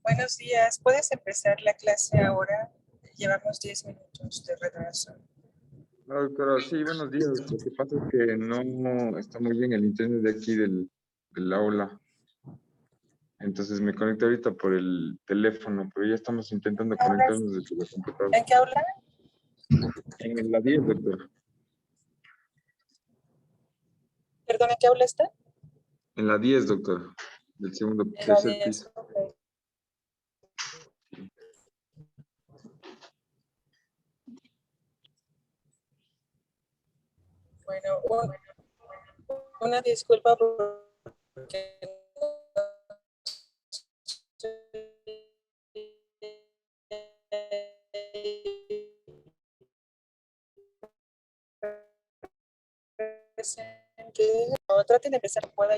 Buenos días, ¿puedes empezar la clase ahora? Llevamos 10 minutos de retraso. Hola, doctora. Sí, buenos días. Lo que pasa es que no está muy bien el internet de aquí del aula. Entonces me conecté ahorita por el teléfono, pero ya estamos intentando conectarnos desde la computadora. ¿En qué aula? En la 10, doctora. Perdón, ¿en qué aula está? En la 10, doctora. Del segundo, En la tercer 10, piso. ok. Bueno, una disculpa porque traten de empezar pueda.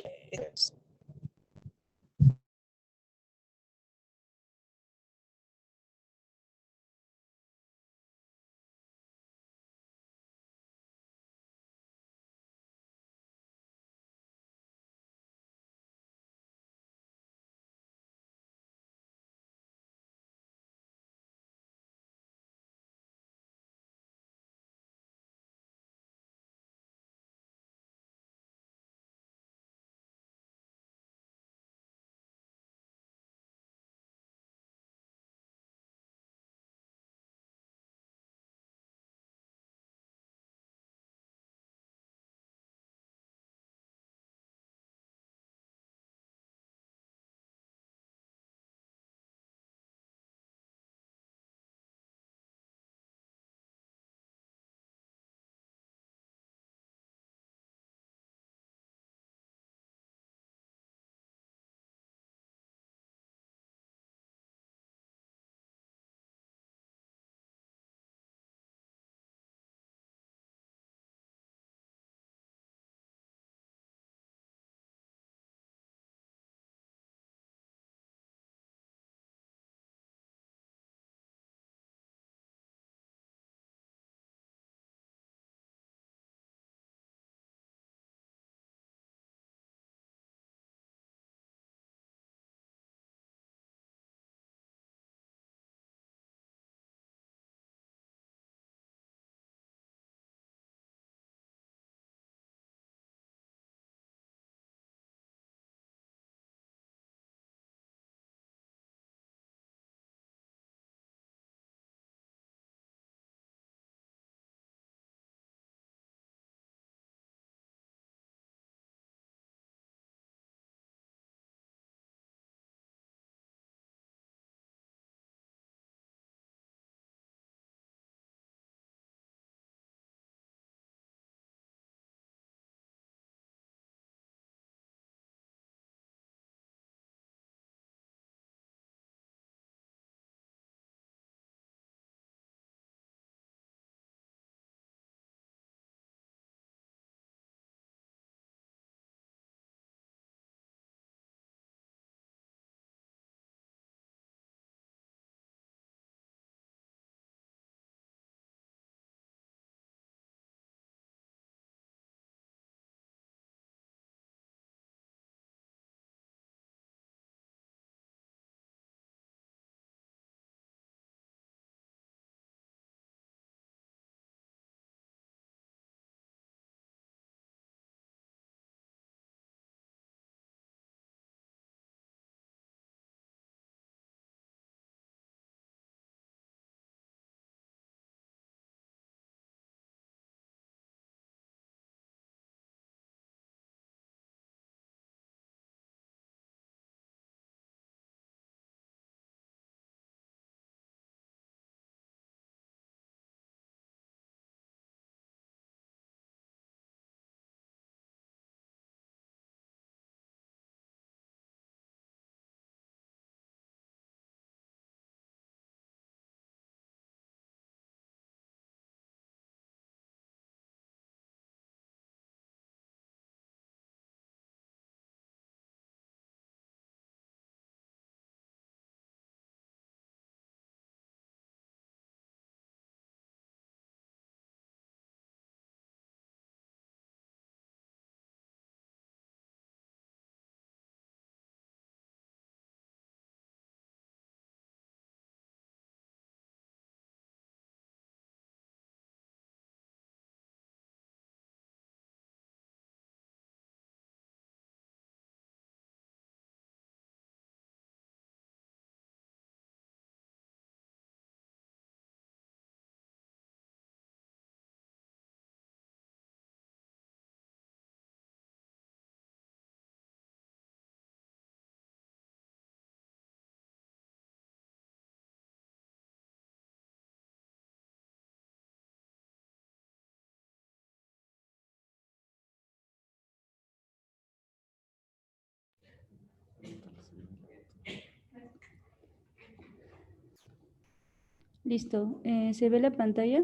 Listo. ¿Se ve la pantalla?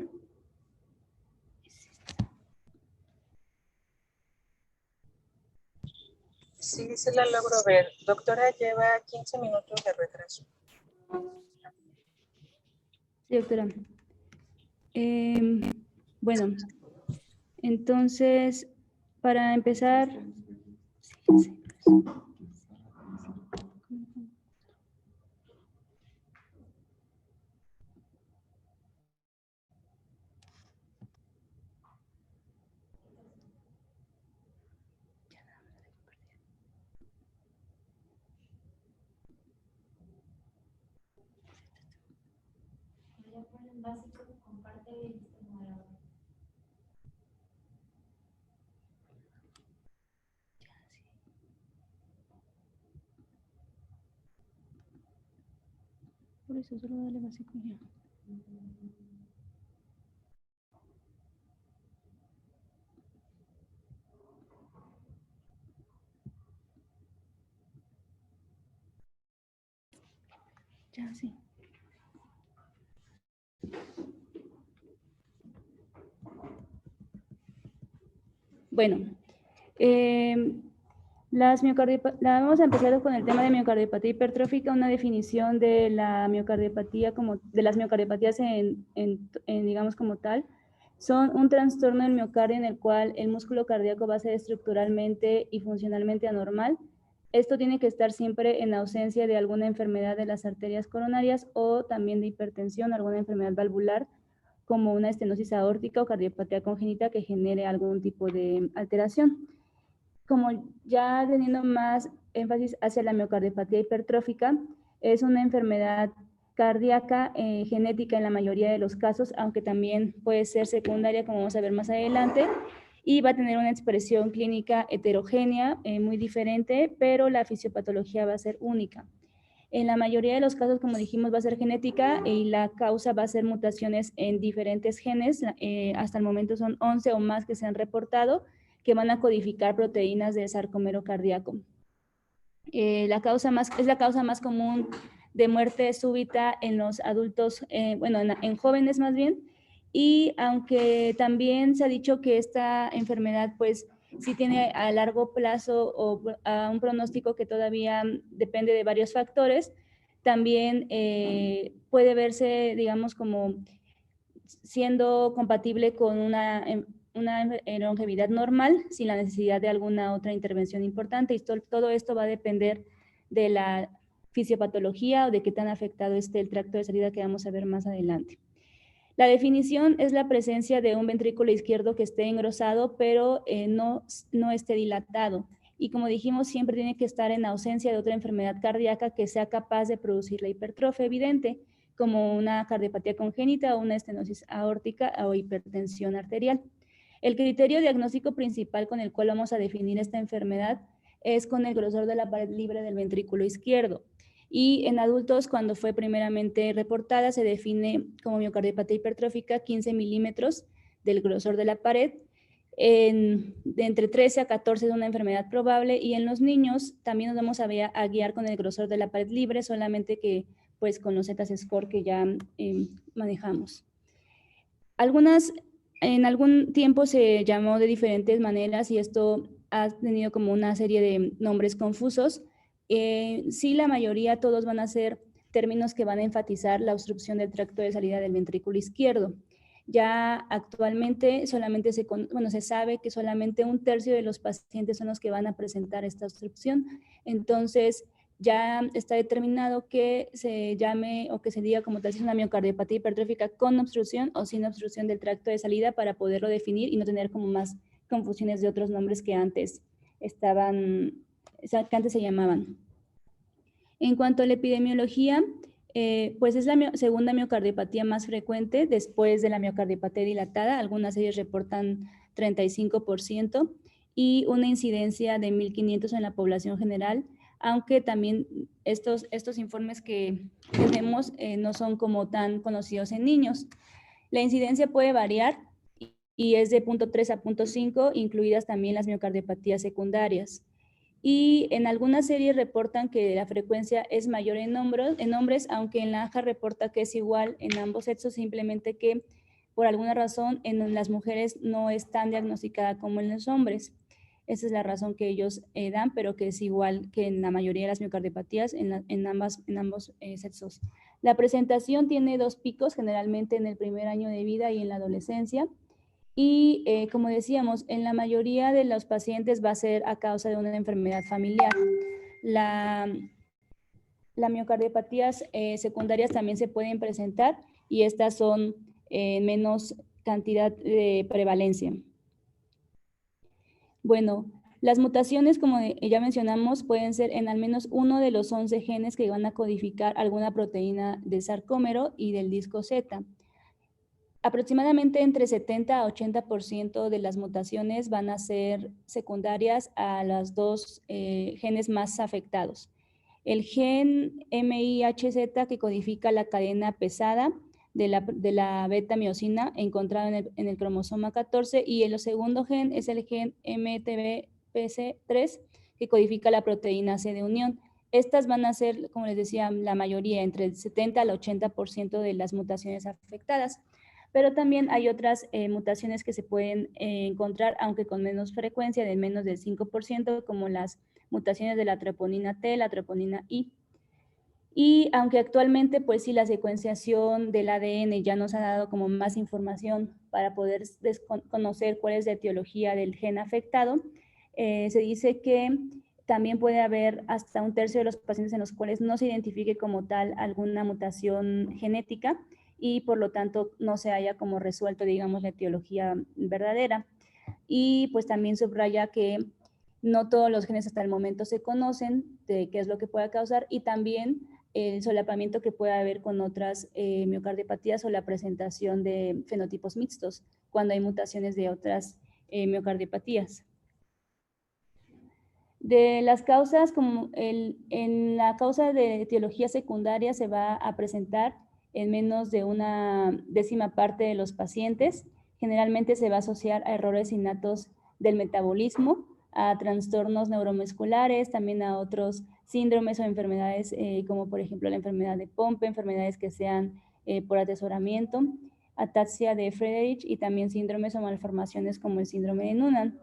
Sí, se la logro ver. Doctora, lleva 15 minutos de retraso. Sí, doctora. Bueno, entonces, para empezar... Por eso solo dale básico ya. Ya, sí. Bueno, vamos a empezar con el tema de miocardiopatía hipertrófica, una definición de la miocardiopatía de las miocardiopatías digamos como tal. Son un trastorno del miocardio en el cual el músculo cardíaco va a ser estructuralmente y funcionalmente anormal. Esto tiene que estar siempre en ausencia de alguna enfermedad de las arterias coronarias o también de hipertensión, alguna enfermedad valvular, como una estenosis aórtica o cardiopatía congénita que genere algún tipo de alteración. Como ya teniendo más énfasis hacia la miocardiopatía hipertrófica, es una enfermedad cardíaca genética en la mayoría de los casos, aunque también puede ser secundaria, como vamos a ver más adelante, y va a tener una expresión clínica heterogénea, muy diferente, pero la fisiopatología va a ser única. En la mayoría de los casos, como dijimos, va a ser genética y la causa va a ser mutaciones en diferentes genes. Hasta el momento son 11 o más que se han reportado, que van a codificar proteínas del sarcómero cardíaco. Es la causa más común de muerte súbita en los adultos, en jóvenes más bien, y aunque también se ha dicho que esta enfermedad pues sí tiene a largo plazo o a un pronóstico que todavía depende de varios factores, también puede verse, digamos, como siendo compatible con una longevidad normal sin la necesidad de alguna otra intervención importante, y todo esto va a depender de la fisiopatología o de qué tan afectado esté el tracto de salida, que vamos a ver más adelante. La definición es la presencia de un ventrículo izquierdo que esté engrosado, pero no esté dilatado. Y como dijimos, siempre tiene que estar en ausencia de otra enfermedad cardíaca que sea capaz de producir la hipertrofia evidente, como una cardiopatía congénita o una estenosis aórtica o hipertensión arterial. El criterio diagnóstico principal con el cual vamos a definir esta enfermedad es con el grosor de la pared libre del ventrículo izquierdo. Y en adultos, cuando fue primeramente reportada, se define como miocardiopatía hipertrófica 15 milímetros del grosor de la pared. De entre 13 a 14 es una enfermedad probable, y en los niños también nos vamos a guiar con el grosor de la pared libre, solamente que pues con los Z-score que ya manejamos. En algún tiempo se llamó de diferentes maneras y esto ha tenido como una serie de nombres confusos. Sí, la mayoría, todos van a ser términos que van a enfatizar la obstrucción del tracto de salida del ventrículo izquierdo. Ya actualmente solamente se sabe que solamente 1/3 de los pacientes son los que van a presentar esta obstrucción. Entonces, ya está determinado que se llame o que se diga como tal si es una miocardiopatía hipertrófica con obstrucción o sin obstrucción del tracto de salida, para poderlo definir y no tener como más confusiones de otros nombres que antes se llamaban. En cuanto a la epidemiología, pues es la segunda miocardiopatía más frecuente después de la miocardiopatía dilatada. Algunas de ellas reportan 35% y una incidencia de 1,500 en la población general, aunque también estos informes que tenemos no son como tan conocidos en niños. La incidencia puede variar y es de 0.3 a 0.5, incluidas también las miocardiopatías secundarias. Y en algunas series reportan que la frecuencia es mayor en hombres, aunque en la AJA reporta que es igual en ambos sexos, simplemente que por alguna razón en las mujeres no es tan diagnosticada como en los hombres. Esa es la razón que ellos dan, pero que es igual que en la mayoría de las miocardiopatías en ambos sexos. La presentación tiene 2 picos, generalmente en el primer año de vida y en la adolescencia. Y como decíamos, en la mayoría de los pacientes va a ser a causa de una enfermedad familiar. Las miocardiopatías secundarias también se pueden presentar y estas son menos cantidad de prevalencia. Bueno, las mutaciones, como ya mencionamos, pueden ser en al menos uno de los 11 genes que van a codificar alguna proteína del sarcómero y del disco Z. Aproximadamente entre 70 a 80% de las mutaciones van a ser secundarias a los 2 genes más afectados. El gen MIHZ, que codifica la cadena pesada de la beta-miosina encontrada en el cromosoma 14, y el segundo gen es el gen MTBPC3, que codifica la proteína C de unión. Estas van a ser, como les decía, la mayoría, entre el 70 al 80% de las mutaciones afectadas. Pero también hay otras mutaciones que se pueden encontrar, aunque con menos frecuencia, de menos del 5%, como las mutaciones de la troponina T, la troponina I. Y aunque actualmente, pues sí, la secuenciación del ADN ya nos ha dado como más información para poder conocer cuál es la etiología del gen afectado, se dice que también puede haber hasta 1/3 de los pacientes en los cuales no se identifique como tal alguna mutación genética y por lo tanto no se haya como resuelto, digamos, la etiología verdadera. Y pues también subraya que no todos los genes hasta el momento se conocen de qué es lo que pueda causar, y también el solapamiento que puede haber con otras miocardiopatías o la presentación de fenotipos mixtos cuando hay mutaciones de otras miocardiopatías. De las causas, como en la causa de etiología secundaria se va a presentar en menos de una 10ª parte de los pacientes. Generalmente se va a asociar a errores innatos del metabolismo, a trastornos neuromusculares, también a otros síndromes o enfermedades como por ejemplo la enfermedad de Pompe, enfermedades que sean por atesoramiento, ataxia de Friedreich y también síndromes o malformaciones como el síndrome de Noonan.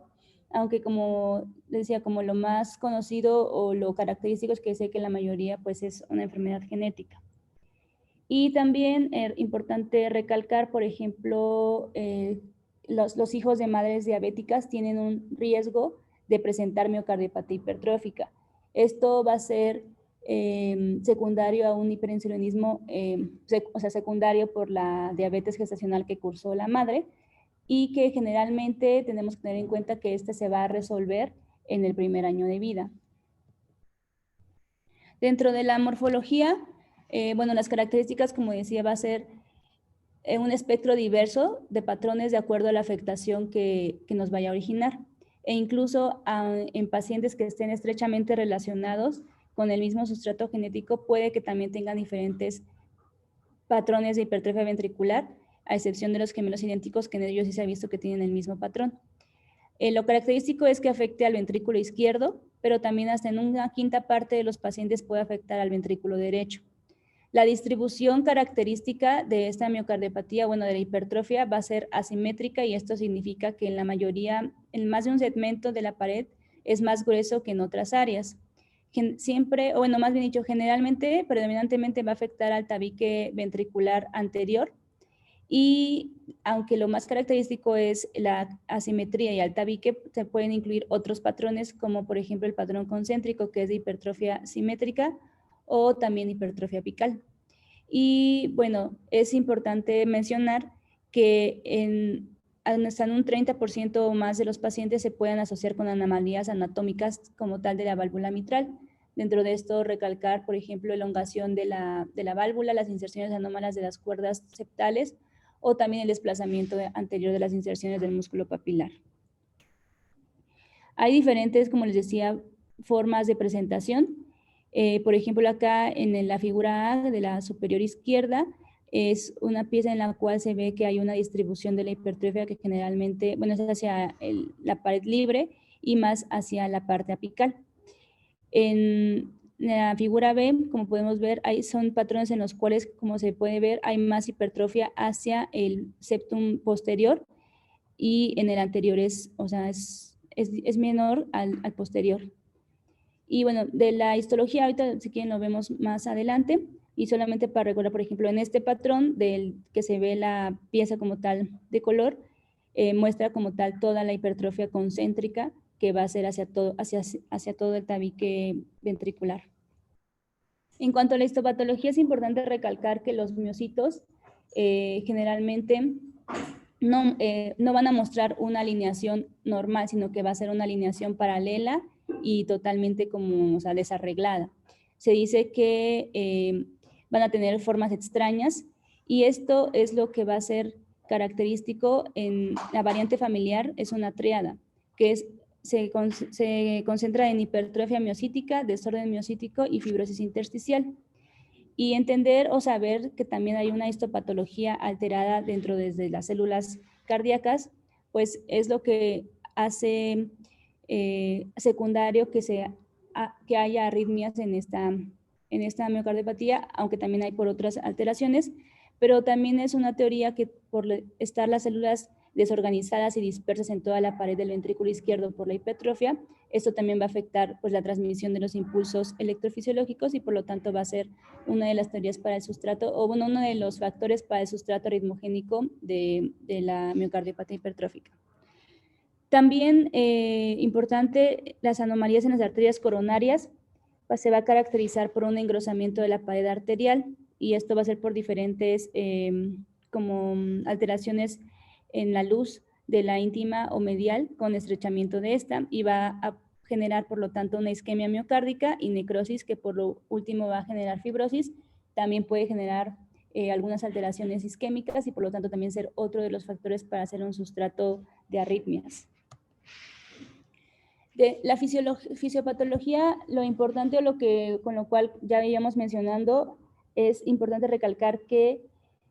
Aunque como decía, como lo más conocido o lo característico es que sé que la mayoría pues es una enfermedad genética. Y también es importante recalcar, por ejemplo, los hijos de madres diabéticas tienen un riesgo de presentar miocardiopatía hipertrófica. Esto va a ser secundario a un hiperinsulinismo, o sea, secundario por la diabetes gestacional que cursó la madre, y que generalmente tenemos que tener en cuenta que este se va a resolver en el primer año de vida. Dentro de la morfología, bueno, las características, como decía, va a ser un espectro diverso de patrones de acuerdo a la afectación que nos vaya a originar. E incluso en pacientes que estén estrechamente relacionados con el mismo sustrato genético, puede que también tengan diferentes patrones de hipertrofia ventricular, a excepción de los gemelos idénticos, que en ellos sí se ha visto que tienen el mismo patrón. Lo característico es que afecte al ventrículo izquierdo, pero también hasta en una 1/5 parte de los pacientes puede afectar al ventrículo derecho. La distribución característica de esta miocardiopatía, bueno, de la hipertrofia, va a ser asimétrica, y esto significa que en la mayoría, en más de un segmento de la pared, es más grueso que en otras áreas. Siempre, o bueno, más bien dicho, generalmente, predominantemente va a afectar al tabique ventricular anterior, y aunque lo más característico es la asimetría y al tabique, se pueden incluir otros patrones como por ejemplo el patrón concéntrico, que es de hipertrofia simétrica, o también hipertrofia apical. Y bueno, es importante mencionar que hasta en un 30% o más de los pacientes se pueden asociar con anomalías anatómicas como tal de la válvula mitral. Dentro de esto, recalcar, por ejemplo, elongación de la válvula, las inserciones anómalas de las cuerdas septales, o también el desplazamiento anterior de las inserciones del músculo papilar. Hay diferentes, como les decía, formas de presentación. Por ejemplo, acá en la figura A de la superior izquierda es una pieza en la cual se ve que hay una distribución de la hipertrofia que generalmente, bueno, es hacia la pared libre y más hacia la parte apical. En la figura B, como podemos ver, son patrones en los cuales, como se puede ver, hay más hipertrofia hacia el septum posterior y en el anterior es menor al posterior. Y bueno, de la histología, ahorita si quieren lo vemos más adelante, y solamente para recordar, por ejemplo, en este patrón del que se ve la pieza como tal de color, muestra como tal toda la hipertrofia concéntrica que va a ser hacia todo el tabique ventricular. En cuanto a la histopatología, es importante recalcar que los miocitos generalmente no van a mostrar una alineación normal, sino que va a ser una alineación paralela y totalmente como, desarreglada. Se dice que van a tener formas extrañas y esto es lo que va a ser característico en la variante familiar, es una tríada, que se concentra en hipertrofia miocítica, desorden miocítico y fibrosis intersticial. Y entender o saber que también hay una histopatología alterada dentro desde las células cardíacas, pues es lo que hace secundario que haya arritmias en esta miocardiopatía, aunque también hay por otras alteraciones, pero también es una teoría que por estar las células desorganizadas y dispersas en toda la pared del ventrículo izquierdo por la hipertrofia, esto también va a afectar pues, la transmisión de los impulsos electrofisiológicos y por lo tanto va a ser una de las teorías para el sustrato, o bueno, uno de los factores para el sustrato ritmogénico de la miocardiopatía hipertrófica. También importante, las anomalías en las arterias coronarias pues, se va a caracterizar por un engrosamiento de la pared arterial y esto va a ser por diferentes como alteraciones en la luz de la íntima o medial con estrechamiento de esta y va a generar por lo tanto una isquemia miocárdica y necrosis que por lo último va a generar fibrosis. También puede generar algunas alteraciones isquémicas y por lo tanto también ser otro de los factores para hacer un sustrato de arritmias. De la fisiopatología, lo importante con lo cual ya veíamos mencionando, es importante recalcar que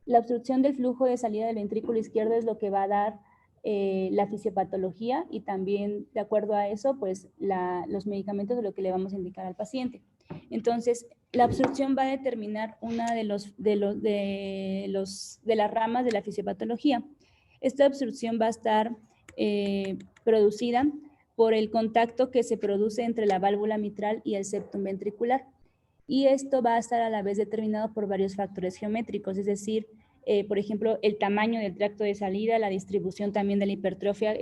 la obstrucción del flujo de salida del ventrículo izquierdo es lo que va a dar la fisiopatología y también de acuerdo a eso, pues los medicamentos de lo que le vamos a indicar al paciente. Entonces, la obstrucción va a determinar una de las ramas de la fisiopatología. Esta obstrucción va a estar producida por el contacto que se produce entre la válvula mitral y el septum ventricular. Y esto va a estar a la vez determinado por varios factores geométricos, es decir, por ejemplo, el tamaño del tracto de salida, la distribución también de la hipertrofia,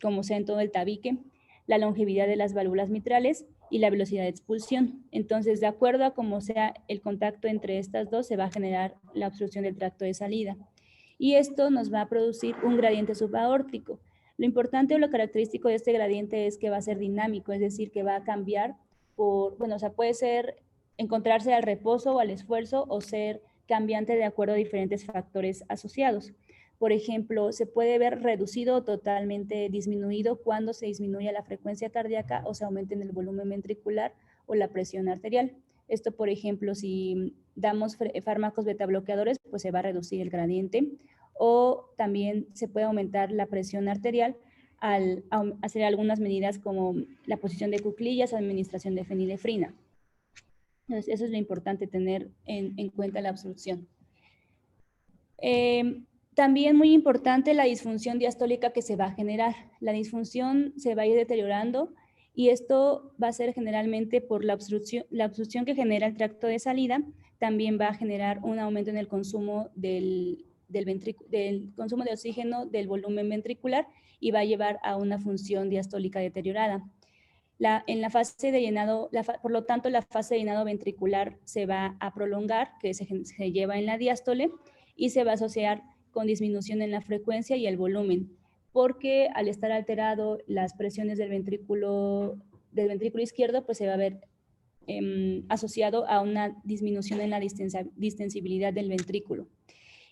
como sea en todo el tabique, la longevidad de las válvulas mitrales y la velocidad de expulsión. Entonces, de acuerdo a cómo sea el contacto entre estas dos, se va a generar la obstrucción del tracto de salida. Y esto nos va a producir un gradiente subaórtico. Lo importante o lo característico de este gradiente es que va a ser dinámico, es decir, que va a cambiar puede ser encontrarse al reposo o al esfuerzo o ser cambiante de acuerdo a diferentes factores asociados. Por ejemplo, se puede ver reducido o totalmente disminuido cuando se disminuye la frecuencia cardíaca o se aumenta en el volumen ventricular o la presión arterial. Esto, por ejemplo, si damos fármacos betabloqueadores, pues se va a reducir el gradiente o también se puede aumentar la presión arterial al hacer algunas medidas como la posición de cuclillas o administración de fenilefrina. Entonces, eso es lo importante tener en cuenta la obstrucción. También muy importante la disfunción diastólica que se va a generar. La disfunción se va a ir deteriorando y esto va a ser generalmente por la obstrucción que genera el tracto de salida. También va a generar un aumento en el consumo del consumo de oxígeno del volumen ventricular y va a llevar a una función diastólica deteriorada. En la fase de llenado, por lo tanto, la fase de llenado ventricular se va a prolongar, que se lleva en la diástole, y se va a asociar con disminución en la frecuencia y el volumen, porque al estar alterado las presiones del ventrículo izquierdo, pues se va a ver asociado a una disminución en la distensibilidad del ventrículo.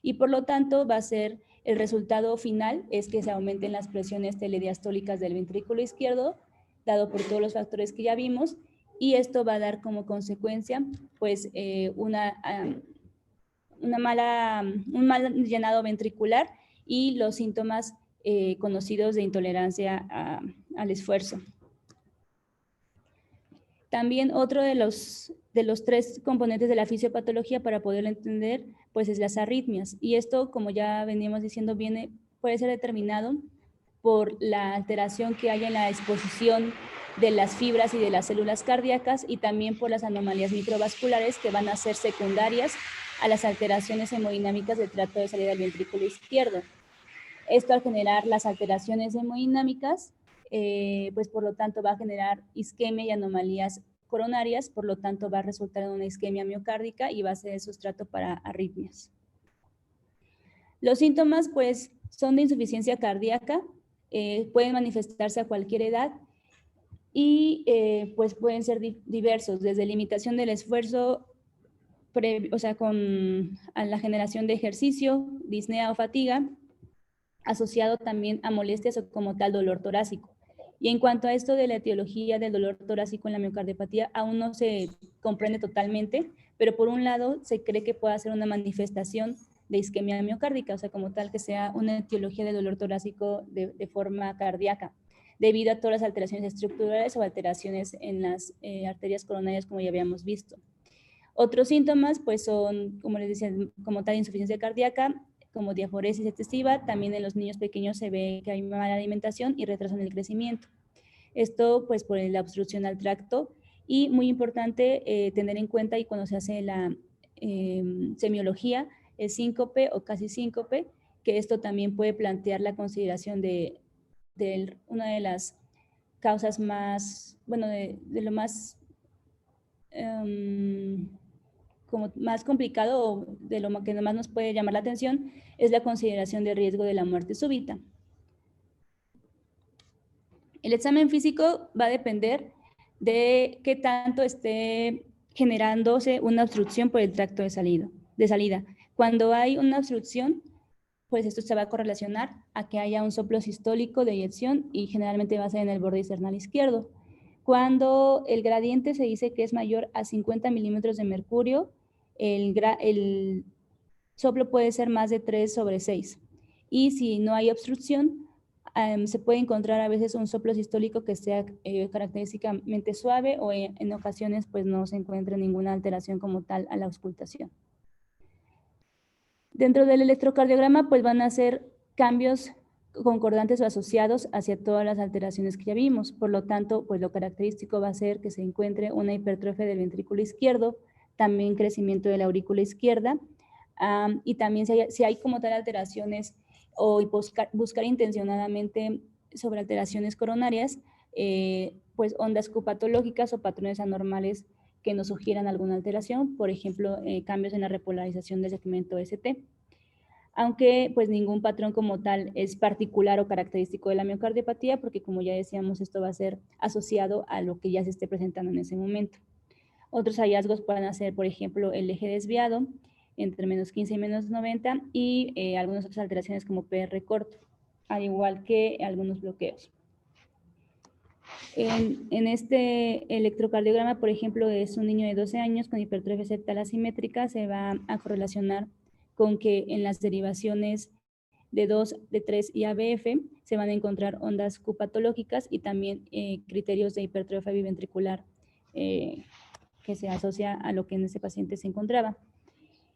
Y por lo tanto va a ser el resultado final es que se aumenten las presiones telediastólicas del ventrículo izquierdo, dado por todos los factores que ya vimos, y esto va a dar como consecuencia pues un mal llenado ventricular y los síntomas conocidos de intolerancia al esfuerzo. También otro de los 3 componentes de la fisiopatología para poderlo entender, pues es las arritmias. Y esto, como ya veníamos diciendo, puede ser determinado por la alteración que haya en la exposición de las fibras y de las células cardíacas y también por las anomalías microvasculares que van a ser secundarias a las alteraciones hemodinámicas del tracto de salida del ventrículo izquierdo. Esto al generar las alteraciones hemodinámicas, pues por lo tanto va a generar isquemia y anomalías coronarias, por lo tanto va a resultar en una isquemia miocárdica y va a ser el sustrato para arritmias. Los síntomas pues son de insuficiencia cardíaca, pueden manifestarse a cualquier edad y pues pueden ser diversos, desde limitación del esfuerzo, o sea, a la generación de ejercicio, disnea o fatiga, asociado también a molestias o como tal dolor torácico. Y en cuanto a esto de la etiología del dolor torácico en la miocardiopatía, aún no se comprende totalmente, pero por un lado se cree que pueda ser una manifestación de isquemia miocárdica, o sea, como tal que sea una etiología del dolor torácico de forma cardíaca, debido a todas las alteraciones estructurales o alteraciones en las arterias coronarias, como ya habíamos visto. Otros síntomas, pues son, como les decía, como tal insuficiencia cardíaca, como diaforesis excesiva. También en los niños pequeños se ve que hay mala alimentación y retraso en el crecimiento. Esto, pues, por la obstrucción al tracto. Y muy importante tener en cuenta, y cuando se hace la semiología, el síncope o casi síncope, que esto también puede plantear la consideración de una de las causas más, bueno, de lo más como más complicado o de lo que más nos puede llamar la atención es la consideración de riesgo de la muerte súbita. El examen físico va a depender de qué tanto esté generándose una obstrucción por el tracto de salida. Cuando hay una obstrucción, pues esto se va a correlacionar a que haya un soplo sistólico de eyección y generalmente va a ser en el borde discernal izquierdo. Cuando el gradiente se dice que es mayor a 50 milímetros de mercurio, el soplo puede ser más de 3/6. Y si no hay obstrucción, se puede encontrar a veces un soplo sistólico que sea característicamente suave o en ocasiones pues no se encuentra ninguna alteración como tal a la auscultación. Dentro del electrocardiograma pues van a ser cambios concordantes o asociados hacia todas las alteraciones que ya vimos. Por lo tanto, pues lo característico va a ser que se encuentre una hipertrofia del ventrículo izquierdo, también crecimiento de la aurícula izquierda, y también si hay como tal alteraciones o buscar intencionadamente sobre alteraciones coronarias, pues ondas Q patológicas o patrones anormales que nos sugieran alguna alteración, por ejemplo, cambios en la repolarización del segmento ST. Aunque pues ningún patrón como tal es particular o característico de la miocardiopatía, porque como ya decíamos, esto va a ser asociado a lo que ya se esté presentando en ese momento. Otros hallazgos pueden ser, por ejemplo, el eje desviado entre -15 y -90 y algunas otras alteraciones como PR corto, al igual que algunos bloqueos. En este electrocardiograma, por ejemplo, es un niño de 12 años con hipertrofia septal asimétrica, se va a correlacionar con que en las derivaciones de 2, de 3 y ABF se van a encontrar ondas Q patológicas y también criterios de hipertrofia biventricular que se asocia a lo que en este paciente se encontraba.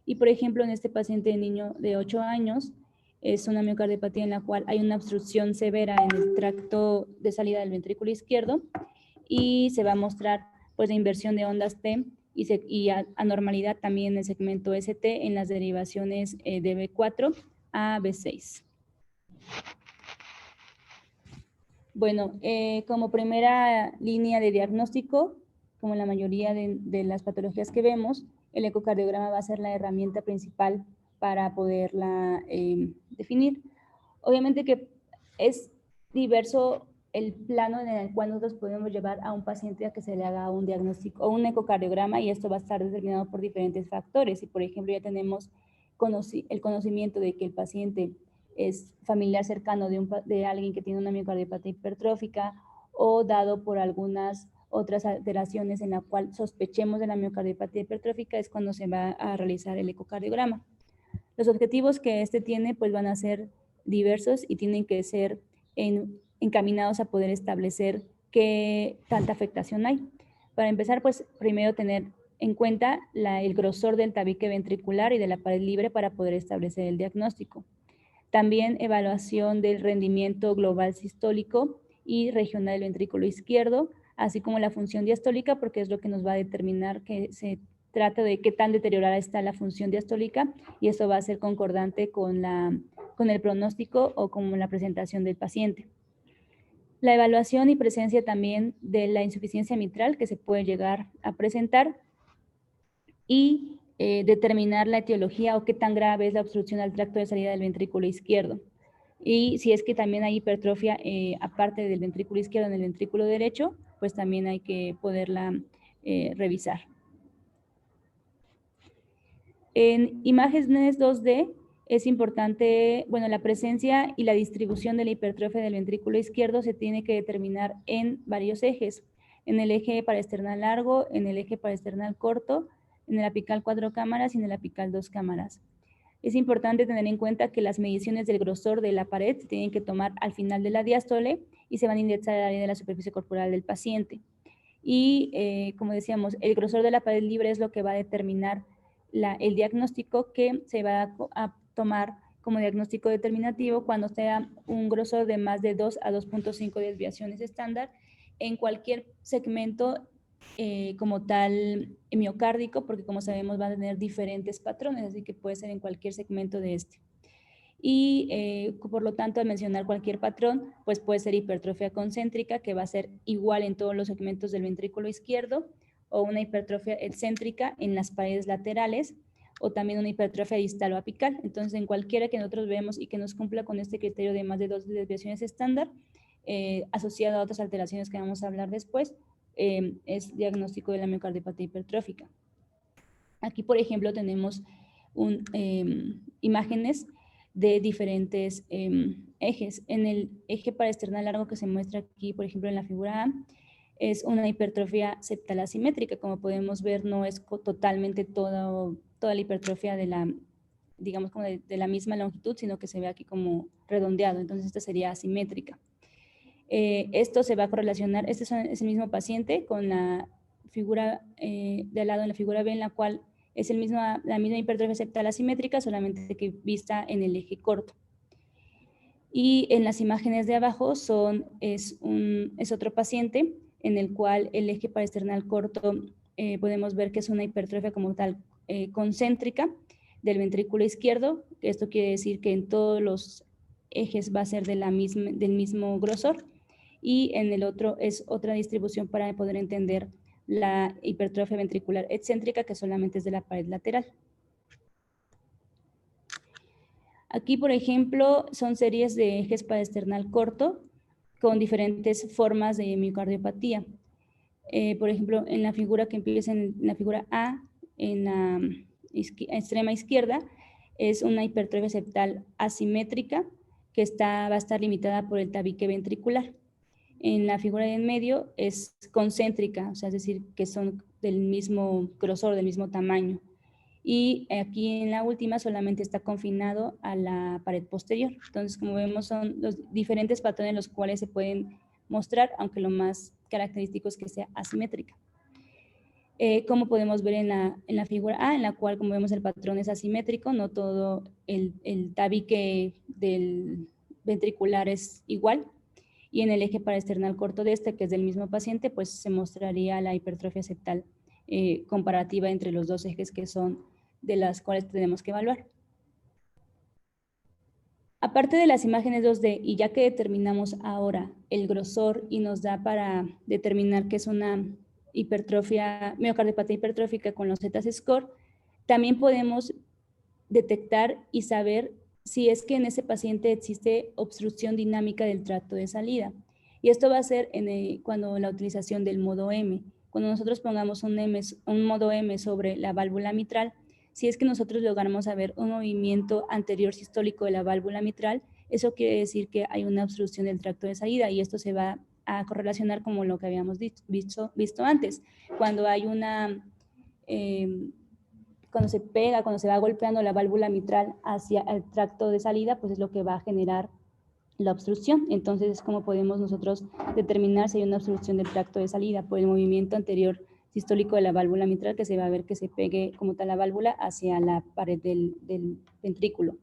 Y por ejemplo, en este paciente niño de 8 años, es una miocardiopatía en la cual hay una obstrucción severa en el tracto de salida del ventrículo izquierdo y se va a mostrar pues la inversión de ondas T y anormalidad también en el segmento ST en las derivaciones de B4 a B6. Bueno, como primera línea de diagnóstico, como la mayoría de las patologías que vemos, el ecocardiograma va a ser la herramienta principal para poderla definir. Obviamente que es diverso el plano en el cual nosotros podemos llevar a un paciente a que se le haga un diagnóstico o un ecocardiograma, y esto va a estar determinado por diferentes factores. Y por ejemplo ya tenemos el conocimiento de que el paciente es familiar cercano de alguien que tiene una miocardiopatía hipertrófica o dado por algunas otras alteraciones en la cual sospechemos de la miocardiopatía hipertrófica, es cuando se va a realizar el ecocardiograma. Los objetivos que este tiene pues van a ser diversos y tienen que ser encaminados a poder establecer qué tanta afectación hay. Para empezar, pues primero tener en cuenta el grosor del tabique ventricular y de la pared libre para poder establecer el diagnóstico. También evaluación del rendimiento global sistólico y regional del ventrículo izquierdo, así como la función diastólica, porque es lo que nos va a determinar que se trata de qué tan deteriorada está la función diastólica, y eso va a ser concordante con el pronóstico o con la presentación del paciente. La evaluación y presencia también de la insuficiencia mitral que se puede llegar a presentar, y determinar la etiología o qué tan grave es la obstrucción al tracto de salida del ventrículo izquierdo. Y si es que también hay hipertrofia aparte del ventrículo izquierdo en el ventrículo derecho, pues también hay que poderla revisar. En imágenes 2D es importante, bueno, la presencia y la distribución de la hipertrofia del ventrículo izquierdo se tiene que determinar en varios ejes. En el eje paraesternal largo, en el eje paraesternal corto, en el apical 4 cámaras y en el apical 2 cámaras. Es importante tener en cuenta que las mediciones del grosor de la pared se tienen que tomar al final de la diástole y se van a indexar al área de la superficie corporal del paciente. Y como decíamos, el grosor de la pared libre es lo que va a determinar el diagnóstico que se va a tomar como diagnóstico determinativo cuando sea un grosor de más de 2 a 2.5 desviaciones estándar en cualquier segmento como tal miocárdico, porque como sabemos va a tener diferentes patrones, así que puede ser en cualquier segmento de este. Y por lo tanto, al mencionar cualquier patrón, pues puede ser hipertrofia concéntrica, que va a ser igual en todos los segmentos del ventrículo izquierdo, o una hipertrofia excéntrica en las paredes laterales, o también una hipertrofia distal o apical. Entonces, en cualquiera que nosotros vemos y que nos cumpla con este criterio de más de 2 desviaciones estándar, asociado a otras alteraciones que vamos a hablar después, es diagnóstico de la miocardiopatía hipertrófica. Aquí, por ejemplo, tenemos imágenes de diferentes ejes. En el eje paraesternal largo que se muestra aquí, por ejemplo, en la figura A, es una hipertrofia septal asimétrica. Como podemos ver, no es totalmente toda la hipertrofia de la, digamos, como de la misma longitud, sino que se ve aquí como redondeado. Entonces, esta sería asimétrica. Esto se va a correlacionar, este es el mismo paciente con la figura de al lado en la figura B, en la cual es la misma hipertrofia septal asimétrica, solamente que vista en el eje corto. Y en las imágenes de abajo es otro paciente en el cual el eje paraesternal corto podemos ver que es una hipertrofia como tal concéntrica del ventrículo izquierdo. Esto quiere decir que en todos los ejes va a ser del mismo grosor, y en el otro es otra distribución para poder entender la hipertrofia ventricular excéntrica, que solamente es de la pared lateral. Aquí, por ejemplo, son series de ejes paraesternal corto con diferentes formas de miocardiopatía. Por ejemplo, en la figura que empieza en la figura A, en la extrema izquierda, es una hipertrofia septal asimétrica que va a estar limitada por el tabique ventricular. En la figura de en medio es concéntrica, o sea, es decir, que son del mismo grosor, del mismo tamaño. Y aquí en la última solamente está confinado a la pared posterior. Entonces, como vemos, son los diferentes patrones los cuales se pueden mostrar, aunque lo más característico es que sea asimétrica. Como podemos ver en la figura A, en la cual, como vemos, el patrón es asimétrico, no todo el tabique del ventricular es igual. Y en el eje paraesternal corto de este, que es del mismo paciente, pues se mostraría la hipertrofia septal comparativa entre los dos ejes, que son de las cuales tenemos que evaluar. Aparte de las imágenes 2D, y ya que determinamos ahora el grosor y nos da para determinar que es una miocardiopatía hipertrófica con los Z-score, también podemos detectar y saber si es que en ese paciente existe obstrucción dinámica del tracto de salida. Y esto va a ser cuando la utilización del modo M. Cuando nosotros pongamos un modo M sobre la válvula mitral, si es que nosotros logramos ver un movimiento anterior sistólico de la válvula mitral, eso quiere decir que hay una obstrucción del tracto de salida, y esto se va a correlacionar como lo que habíamos visto antes. Cuando hay cuando se va golpeando la válvula mitral hacia el tracto de salida, pues es lo que va a generar la obstrucción. Entonces es como podemos nosotros determinar si hay una obstrucción del tracto de salida por el movimiento anterior sistólico de la válvula mitral, que se va a ver que se pegue como tal la válvula hacia la pared del ventrículo.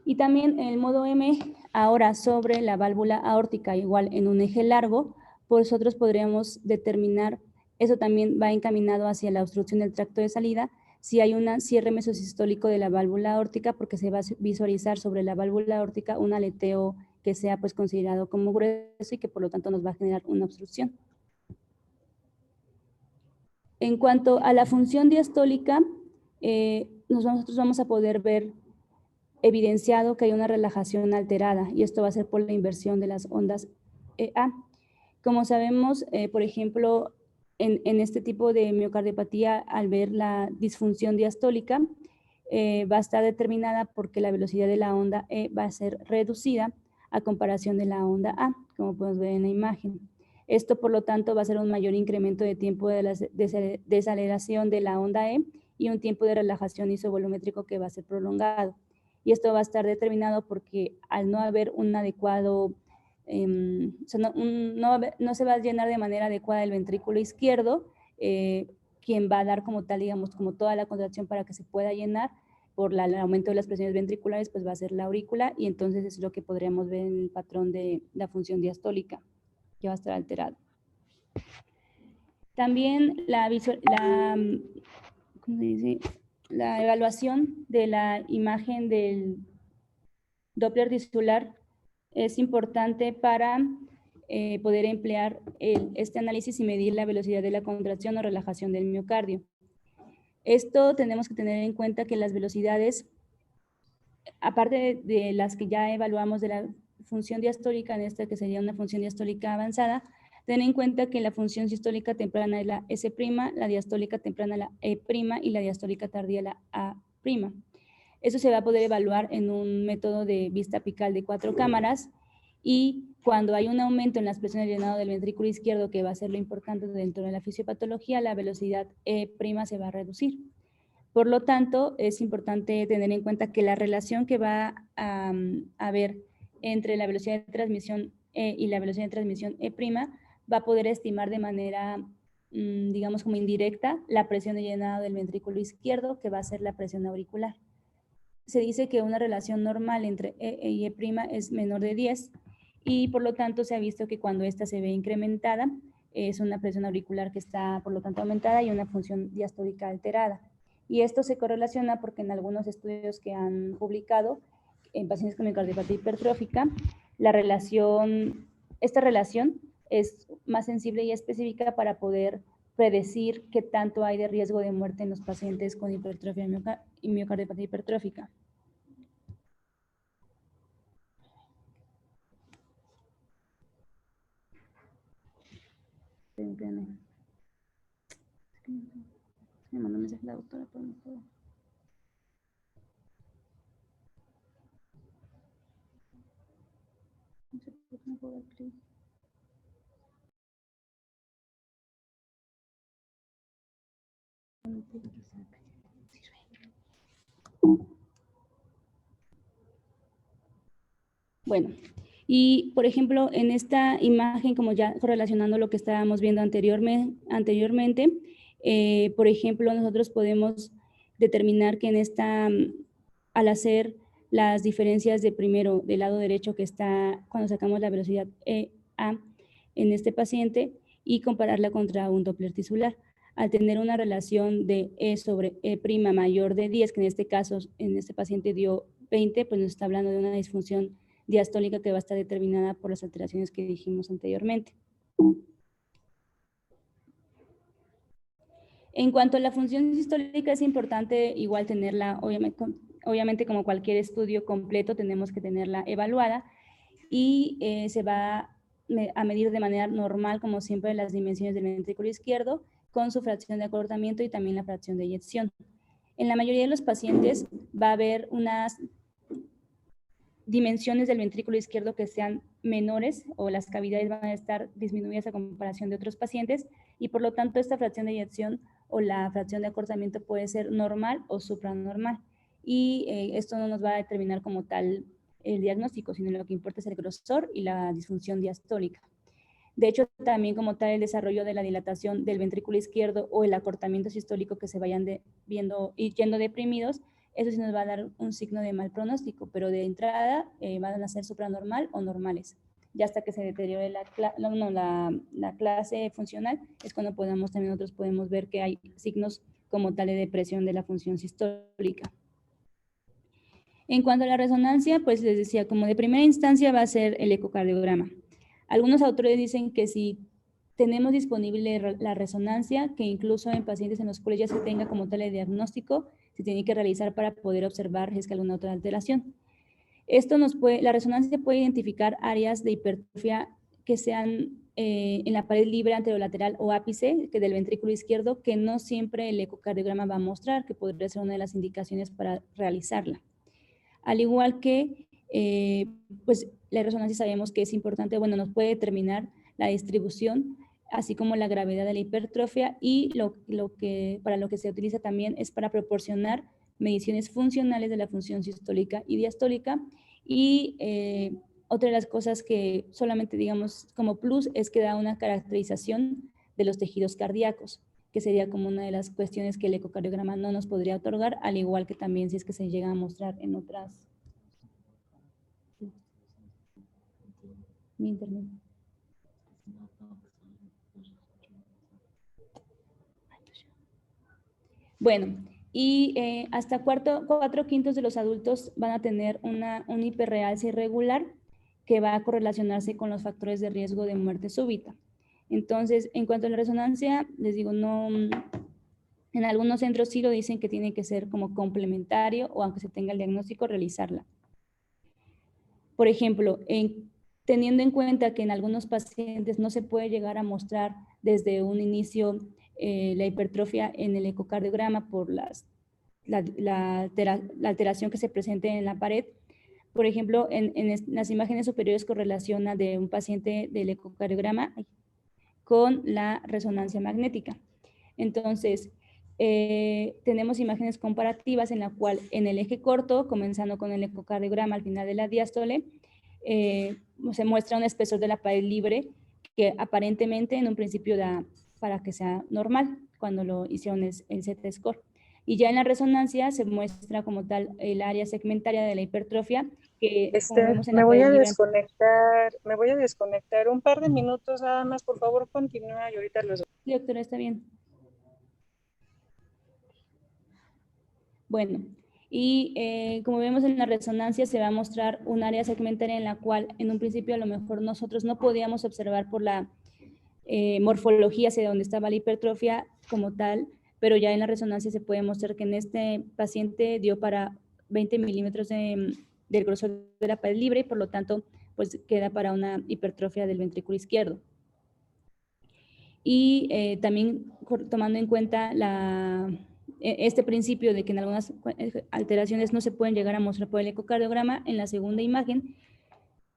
Y también en el modo M, ahora sobre la válvula aórtica, igual en un eje largo, nosotros podríamos determinar, eso también va encaminado hacia la obstrucción del tracto de salida, si hay un cierre mesosistólico de la válvula aórtica, porque se va a visualizar sobre la válvula aórtica un aleteo que sea pues considerado como grueso y que por lo tanto nos va a generar una obstrucción. En cuanto a la función diastólica, nosotros vamos a poder ver evidenciado que hay una relajación alterada y esto va a ser por la inversión de las ondas A. Como sabemos, por ejemplo, en este tipo de miocardiopatía, al ver la disfunción diastólica, va a estar determinada porque la velocidad de la onda E va a ser reducida a comparación de la onda A, como podemos ver en la imagen. Esto, por lo tanto, va a ser un mayor incremento de tiempo de la desaceleración de la onda E y un tiempo de relajación isovolumétrico que va a ser prolongado. Y esto va a estar determinado porque al no haber un adecuado, o sea, no se va a llenar de manera adecuada el ventrículo izquierdo, quien va a dar como tal, digamos, como toda la contracción para que se pueda llenar por el aumento de las presiones ventriculares, pues va a ser la aurícula y entonces es lo que podríamos ver en el patrón de la función diastólica, que va a estar alterado. También ¿cómo se dice? La evaluación de la imagen del Doppler tisular es importante para poder emplear este análisis y medir la velocidad de la contracción o relajación del miocardio. Esto tenemos que tener en cuenta que las velocidades, aparte de las que ya evaluamos de la función diastólica, en esta que sería una función diastólica avanzada, ten en cuenta que la función sistólica temprana es la S', la diastólica temprana la E' y la diastólica tardía la A'. Eso se va a poder evaluar en un método de vista apical de 4 cámaras y cuando hay un aumento en las presiones de llenado del ventrículo izquierdo, que va a ser lo importante dentro de la fisiopatología, la velocidad E' se va a reducir. Por lo tanto, es importante tener en cuenta que la relación que va a haber entre la velocidad de transmisión E y la velocidad de transmisión E' va a poder estimar de manera, digamos, como indirecta la presión de llenado del ventrículo izquierdo, que va a ser la presión auricular. Se dice que una relación normal entre E y E' es menor de 10 y por lo tanto se ha visto que cuando esta se ve incrementada es una presión auricular que está por lo tanto aumentada y una función diastólica alterada. Y esto se correlaciona porque en algunos estudios que han publicado en pacientes con miocardiopatía hipertrófica, esta relación es más sensible y específica para poder predecir qué tanto hay de riesgo de muerte en los pacientes con hipertrofia y miocardiopatía hipertrófica. Me mandó un mensaje la doctora, pero no puedo. No sé por qué no puedo dar clic. Bueno, y por ejemplo, en esta imagen, como ya correlacionando lo que estábamos viendo anteriormente, por ejemplo, nosotros podemos determinar que en esta, al hacer las diferencias de primero del lado derecho que está cuando sacamos la velocidad EA en este paciente y compararla contra un Doppler tisular. Al tener una relación de E sobre E' mayor de 10, que en este caso, en este paciente dio 20, pues nos está hablando de una disfunción diastólica que va a estar determinada por las alteraciones que dijimos anteriormente. En cuanto a la función sistólica, es importante igual tenerla, obviamente como cualquier estudio completo, tenemos que tenerla evaluada y se va a medir de manera normal, como siempre, las dimensiones del ventrículo izquierdo con su fracción de acortamiento y también la fracción de eyección. En la mayoría de los pacientes va a haber unas dimensiones del ventrículo izquierdo que sean menores o las cavidades van a estar disminuidas a comparación de otros pacientes y por lo tanto esta fracción de eyección o la fracción de acortamiento puede ser normal o supranormal. y esto no nos va a determinar como tal el diagnóstico, sino lo que importa es el grosor y la disfunción diastólica. De hecho, también como tal el desarrollo de la dilatación del ventrículo izquierdo o el acortamiento sistólico que se vayan viendo y yendo deprimidos, eso sí nos va a dar un signo de mal pronóstico, pero de entrada van a ser supranormal o normales. Ya hasta que se deteriore la clase funcional, es cuando nosotros podemos ver que hay signos como tal de depresión de la función sistólica. En cuanto a la resonancia, pues les decía, como de primera instancia va a ser el ecocardiograma. Algunos autores dicen que si tenemos disponible la resonancia, que incluso en pacientes en los cuales ya se tenga como tal el diagnóstico, se tiene que realizar para poder observar si es que alguna otra alteración. La resonancia puede identificar áreas de hipertrofia que sean en la pared libre anterolateral o ápice que del ventrículo izquierdo, que no siempre el ecocardiograma va a mostrar, que podría ser una de las indicaciones para realizarla. Al igual que, pues la resonancia sabemos que es importante, bueno, nos puede determinar la distribución, así como la gravedad de la hipertrofia, y para lo que se utiliza también es para proporcionar mediciones funcionales de la función sistólica y diastólica. Y otra de las cosas que solamente digamos como plus es que da una caracterización de los tejidos cardíacos, que sería como una de las cuestiones que el ecocardiograma no nos podría otorgar, al igual que también si es que se llega a mostrar en otras. Mi internet. Bueno, y hasta 4/5 de los adultos van a tener un hiperrealce irregular que va a correlacionarse con los factores de riesgo de muerte súbita. Entonces, en cuanto a la resonancia, les digo, no, en algunos centros sí lo dicen que tiene que ser como complementario o aunque se tenga el diagnóstico, realizarla. Por ejemplo, teniendo en cuenta que en algunos pacientes no se puede llegar a mostrar desde un inicio la hipertrofia en el ecocardiograma por la alteración que se presente en la pared. Por ejemplo, en las imágenes superiores correlaciona de un paciente del ecocardiograma con la resonancia magnética. Entonces, tenemos imágenes comparativas en la cual en el eje corto, comenzando con el ecocardiograma al final de la diástole, se muestra un espesor de la pared libre que aparentemente en un principio da para que sea normal cuando lo hicieron el Z-score. Y ya en la resonancia se muestra como tal el área segmentaria de la hipertrofia que como vemos en me la voy pared a libre. desconectar un par de minutos nada más, por favor, continúa y ahorita los... Sí, doctora, está bien. Bueno, y como vemos en la resonancia se va a mostrar un área segmentaria en la cual en un principio a lo mejor nosotros no podíamos observar por la morfología hacia donde estaba la hipertrofia como tal, pero ya en la resonancia se puede mostrar que en este paciente dio para 20 milímetros del grosor de la pared libre y por lo tanto pues queda para una hipertrofia del ventrículo izquierdo. Y también tomando en cuenta este principio de que en algunas alteraciones no se pueden llegar a mostrar por el ecocardiograma, en la segunda imagen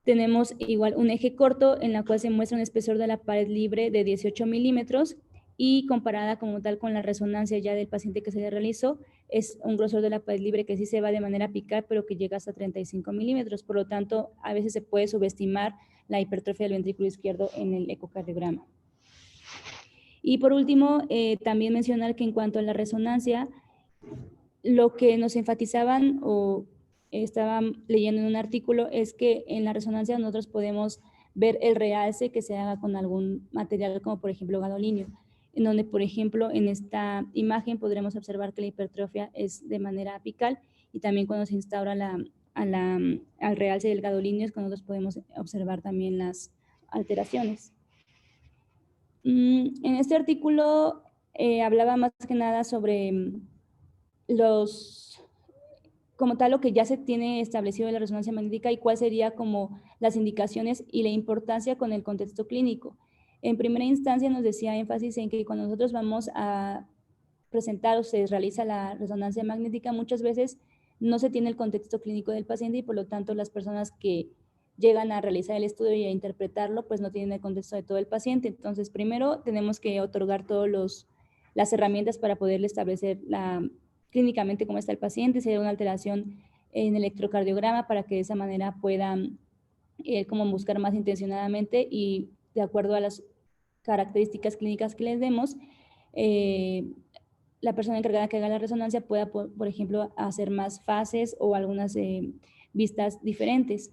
tenemos igual un eje corto en la cual se muestra un espesor de la pared libre de 18 milímetros y comparada como tal con la resonancia ya del paciente que se le realizó, es un grosor de la pared libre que sí se va de manera apical, pero que llega hasta 35 milímetros. Por lo tanto, a veces se puede subestimar la hipertrofia del ventrículo izquierdo en el ecocardiograma. Y por último, también mencionar que en cuanto a la resonancia, lo que nos enfatizaban o estaba leyendo en un artículo es que en la resonancia nosotros podemos ver el realce que se haga con algún material como por ejemplo gadolinio, en donde por ejemplo en esta imagen podremos observar que la hipertrofia es de manera apical y también cuando se instaura al realce del gadolinio es cuando nosotros podemos observar también las alteraciones. En este artículo hablaba más que nada sobre como tal, lo que ya se tiene establecido de la resonancia magnética y cuál sería como las indicaciones y la importancia con el contexto clínico. En primera instancia nos decía énfasis en que cuando nosotros vamos a presentar o se realiza la resonancia magnética, muchas veces no se tiene el contexto clínico del paciente y por lo tanto las personas que llegan a realizar el estudio y a interpretarlo, pues no tienen el contexto de todo el paciente. Entonces, primero tenemos que otorgar todas las herramientas para poderle establecer clínicamente cómo está el paciente, si hay una alteración en el electrocardiograma para que de esa manera puedan como buscar más intencionadamente y de acuerdo a las características clínicas que les demos, la persona encargada que haga la resonancia pueda, por ejemplo, hacer más fases o algunas vistas diferentes.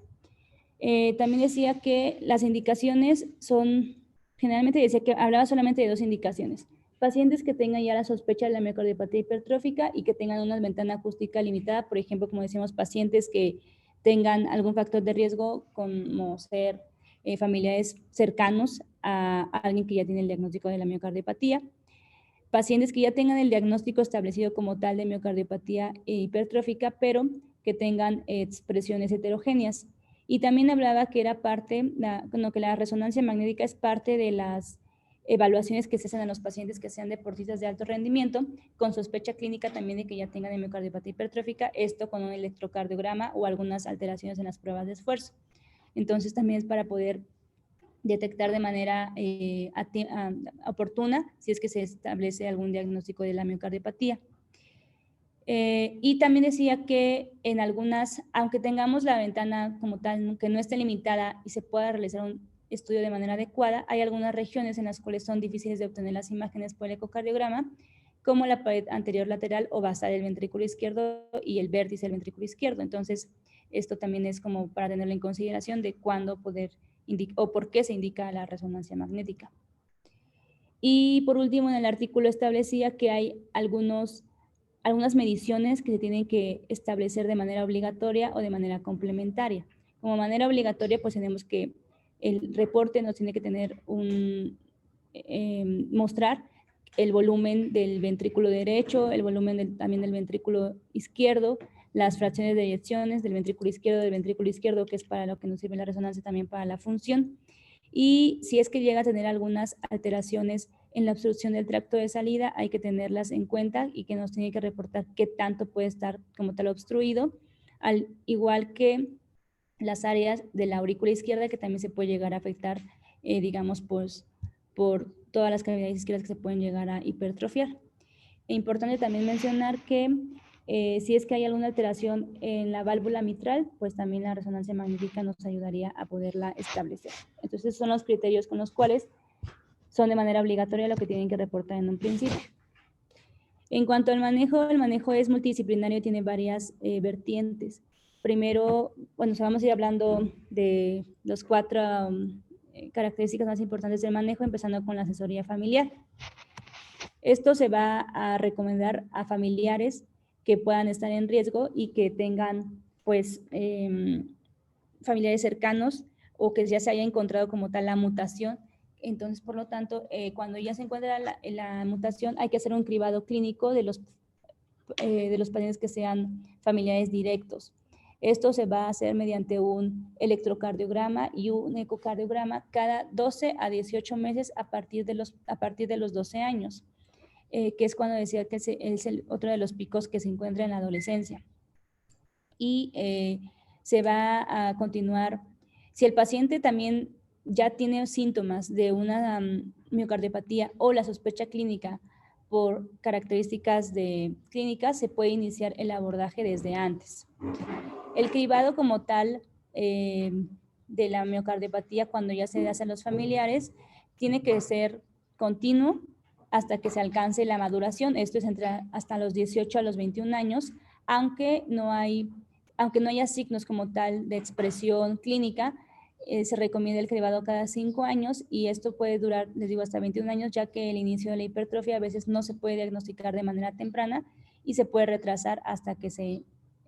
También decía que las indicaciones son, generalmente decía que hablaba solamente de 2 indicaciones. Pacientes que tengan ya la sospecha de la miocardiopatía hipertrófica y que tengan una ventana acústica limitada, por ejemplo, como decíamos, pacientes que tengan algún factor de riesgo como ser familiares cercanos a alguien que ya tiene el diagnóstico de la miocardiopatía. Pacientes que ya tengan el diagnóstico establecido como tal de miocardiopatía hipertrófica, pero que tengan expresiones heterogéneas. Y también hablaba que era parte, que la resonancia magnética es parte de las evaluaciones que se hacen a los pacientes que sean deportistas de alto rendimiento, con sospecha clínica también de que ya tengan miocardiopatía hipertrófica, esto con un electrocardiograma o algunas alteraciones en las pruebas de esfuerzo. Entonces también es para poder detectar de manera oportuna si es que se establece algún diagnóstico de la miocardiopatía. Y también decía que en algunas, aunque tengamos la ventana como tal, que no esté limitada y se pueda realizar un estudio de manera adecuada, hay algunas regiones en las cuales son difíciles de obtener las imágenes por el ecocardiograma, como la pared anterior lateral o basal del ventrículo izquierdo y el vértice del ventrículo izquierdo. Entonces, esto también es como para tenerlo en consideración de cuándo poder o por qué se indica la resonancia magnética. Y por último, en el artículo establecía que hay algunas mediciones que se tienen que establecer de manera obligatoria o de manera complementaria. Como manera obligatoria, pues tenemos que el reporte nos tiene que tener mostrar el volumen del ventrículo derecho, el volumen también del ventrículo izquierdo, las fracciones de eyecciones del ventrículo izquierdo, que es para lo que nos sirve la resonancia, también para la función. Y si es que llega a tener algunas alteraciones en la obstrucción del tracto de salida, hay que tenerlas en cuenta y que nos tiene que reportar qué tanto puede estar como tal obstruido, al igual que las áreas de la aurícula izquierda, que también se puede llegar a afectar, digamos, pues, por todas las cavidades izquierdas que se pueden llegar a hipertrofiar. Es importante también mencionar que si es que hay alguna alteración en la válvula mitral, pues también la resonancia magnética nos ayudaría a poderla establecer. Entonces, son los criterios con los cuales son de manera obligatoria lo que tienen que reportar en un principio. En cuanto al manejo, el manejo es multidisciplinario y tiene varias vertientes. Primero, bueno, vamos a ir hablando de los 4 características más importantes del manejo, empezando con la asesoría familiar. Esto se va a recomendar a familiares que puedan estar en riesgo y que tengan, pues, familiares cercanos o que ya se haya encontrado como tal la mutación. Entonces, por lo tanto, cuando ya se encuentra la mutación, hay que hacer un cribado clínico de los pacientes que sean familiares directos. Esto se va a hacer mediante un electrocardiograma y un ecocardiograma cada 12 a 18 meses a partir de los 12 años, que es cuando decía que es otro de los picos que se encuentra en la adolescencia. Y se va a continuar, si el paciente también ya tiene síntomas de una miocardiopatía o la sospecha clínica por características clínicas, se puede iniciar el abordaje desde antes. El cribado como tal de la miocardiopatía cuando ya se hace a los familiares tiene que ser continuo hasta que se alcance la maduración. Esto es hasta los 18 a los 21 años, aunque no haya signos como tal de expresión clínica, se recomienda el cribado cada 5 años y esto puede durar, les digo, hasta 21 años, ya que el inicio de la hipertrofia a veces no se puede diagnosticar de manera temprana y se puede retrasar hasta que se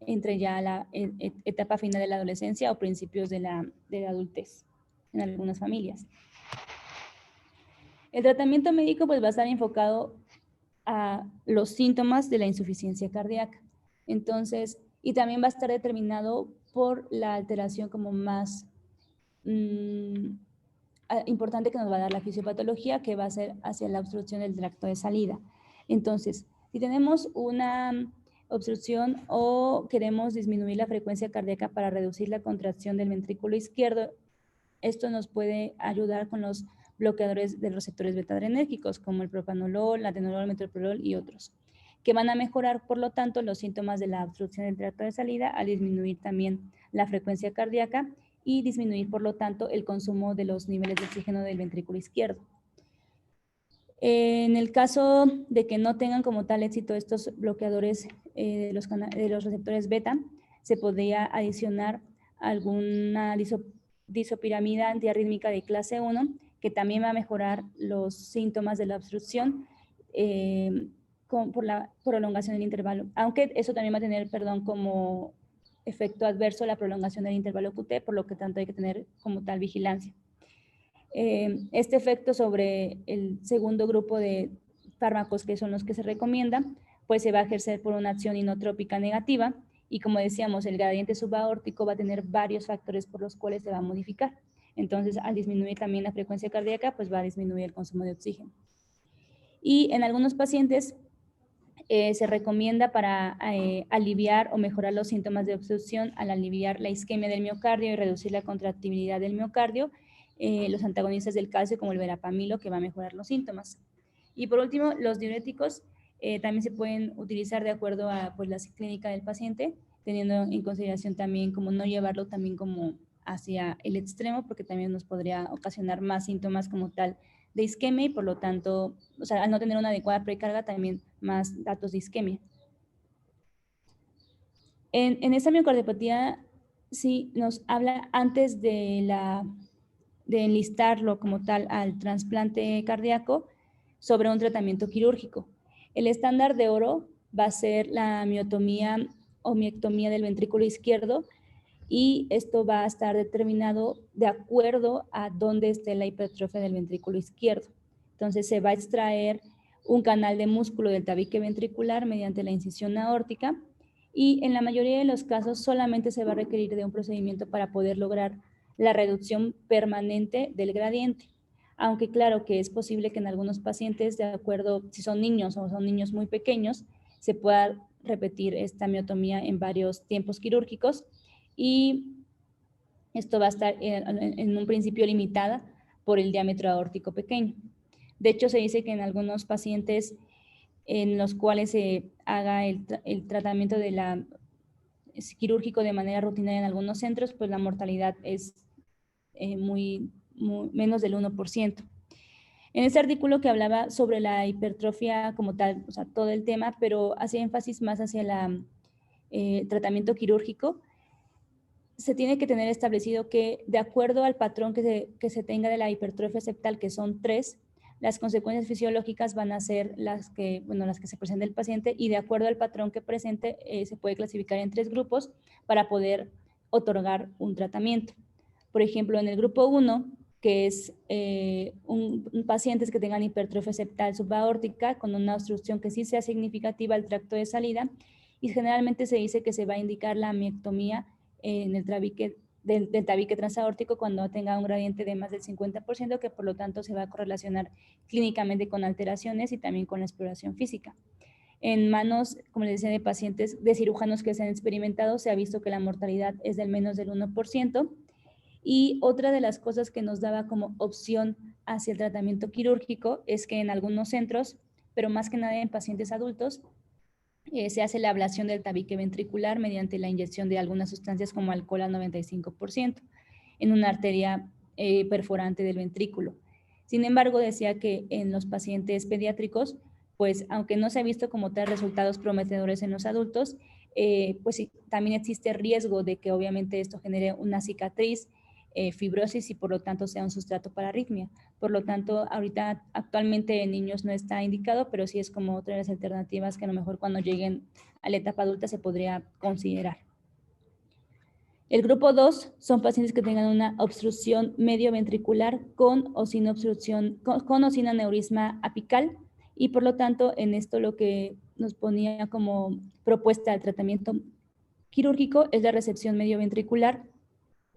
entre ya a la etapa final de la adolescencia o principios de la adultez en algunas familias. El tratamiento médico pues va a estar enfocado a los síntomas de la insuficiencia cardíaca. Entonces, y también va a estar determinado por la alteración como más importante que nos va a dar la fisiopatología, que va a ser hacia la obstrucción del tracto de salida. Entonces, si tenemos una obstrucción o queremos disminuir la frecuencia cardíaca para reducir la contracción del ventrículo izquierdo, esto nos puede ayudar con los bloqueadores de los receptores beta-adrenérgicos, como el propanolol, atenolol, metoprolol y otros. que van a mejorar, por lo tanto, los síntomas de la obstrucción del tracto de salida al disminuir también la frecuencia cardíaca y disminuir, por lo tanto, el consumo de los niveles de oxígeno del ventrículo izquierdo. En el caso de que no tengan como tal éxito estos bloqueadores de los receptores beta, se podría adicionar alguna disopiramida antiarrítmica de clase 1, que también va a mejorar los síntomas de la obstrucción por la prolongación del intervalo, aunque eso también va a tener, como efecto adverso la prolongación del intervalo QT, por lo que tanto hay que tener como tal vigilancia. Este efecto sobre el segundo grupo de fármacos, que son los que se recomiendan, pues se va a ejercer por una acción inotrópica negativa, y como decíamos, el gradiente subaórtico va a tener varios factores por los cuales se va a modificar. Entonces, al disminuir también la frecuencia cardíaca, pues va a disminuir el consumo de oxígeno. Y en algunos pacientes se recomienda para aliviar o mejorar los síntomas de obstrucción, al aliviar la isquemia del miocardio y reducir la contractibilidad del miocardio, los antagonistas del calcio como el verapamilo, que va a mejorar los síntomas. Y por último, los diuréticos también se pueden utilizar de acuerdo a pues, la clínica del paciente, teniendo en consideración también como no llevarlo también como hacia el extremo, porque también nos podría ocasionar más síntomas como tal de isquemia y por lo tanto, o sea, al no tener una adecuada precarga, también más datos de isquemia. En esta miocardiopatía sí nos habla antes de enlistarlo como tal al trasplante cardíaco sobre un tratamiento quirúrgico. El estándar de oro va a ser la miotomía o miectomía del ventrículo izquierdo, y esto va a estar determinado de acuerdo a dónde esté la hipertrofia del ventrículo izquierdo. Entonces se va a extraer un canal de músculo del tabique ventricular mediante la incisión aórtica, y en la mayoría de los casos solamente se va a requerir de un procedimiento para poder lograr la reducción permanente del gradiente. Aunque claro que es posible que en algunos pacientes, de acuerdo si son niños o son niños muy pequeños, se pueda repetir esta miotomía en varios tiempos quirúrgicos, y esto va a estar en un principio limitada por el diámetro aórtico pequeño. De hecho, se dice que en algunos pacientes en los cuales se haga el tratamiento quirúrgico de manera rutinaria en algunos centros, pues la mortalidad es menos del 1%. En este artículo que hablaba sobre la hipertrofia como tal, o sea, todo el tema, pero hacía énfasis más hacia el tratamiento quirúrgico, se tiene que tener establecido que de acuerdo al patrón que se tenga de la hipertrofia septal, que son 3, las consecuencias fisiológicas van a ser las que se presenta el paciente, y de acuerdo al patrón que presente se puede clasificar en 3 grupos para poder otorgar un tratamiento. Por ejemplo, en el grupo 1, que es pacientes que tengan hipertrofia septal subaórtica con una obstrucción que sí sea significativa al tracto de salida, y generalmente se dice que se va a indicar la miectomía en el del tabique transaórtico cuando tenga un gradiente de más del 50%, que por lo tanto se va a correlacionar clínicamente con alteraciones y también con la exploración física. En manos, como les decía, de pacientes de cirujanos que se han experimentado, se ha visto que la mortalidad es del menos del 1%. Y otra de las cosas que nos daba como opción hacia el tratamiento quirúrgico es que en algunos centros, pero más que nada en pacientes adultos, se hace la ablación del tabique ventricular mediante la inyección de algunas sustancias como alcohol al 95% en una arteria perforante del ventrículo. Sin embargo, decía que en los pacientes pediátricos, pues aunque no se ha visto como tal resultados prometedores en los adultos, pues sí, también existe riesgo de que obviamente esto genere una cicatriz, fibrosis, y por lo tanto sea un sustrato para arritmia. Por lo tanto, ahorita actualmente en niños no está indicado, pero sí es como otra de las alternativas que a lo mejor cuando lleguen a la etapa adulta se podría considerar. El grupo 2 son pacientes que tengan una obstrucción medioventricular con o sin obstrucción, con o sin aneurisma apical, y por lo tanto en esto lo que nos ponía como propuesta de tratamiento quirúrgico es la resección medioventricular,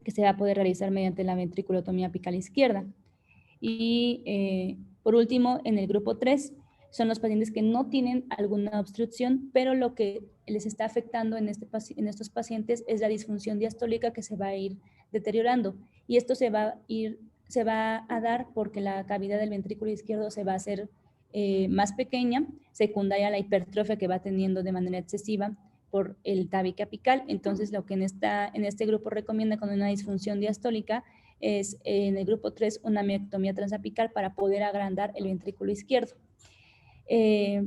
que se va a poder realizar mediante la ventriculotomía apical izquierda. Y por último, en el grupo 3, son los pacientes que no tienen alguna obstrucción, pero lo que les está afectando en estos pacientes es la disfunción diastólica que se va a ir deteriorando. Y esto se va a dar porque la cavidad del ventrículo izquierdo se va a hacer más pequeña, secundaria a la hipertrofia que va teniendo de manera excesiva por el tabique apical. Entonces, lo que en este grupo recomienda con una disfunción diastólica es en el grupo 3 una miectomía transapical para poder agrandar el ventrículo izquierdo.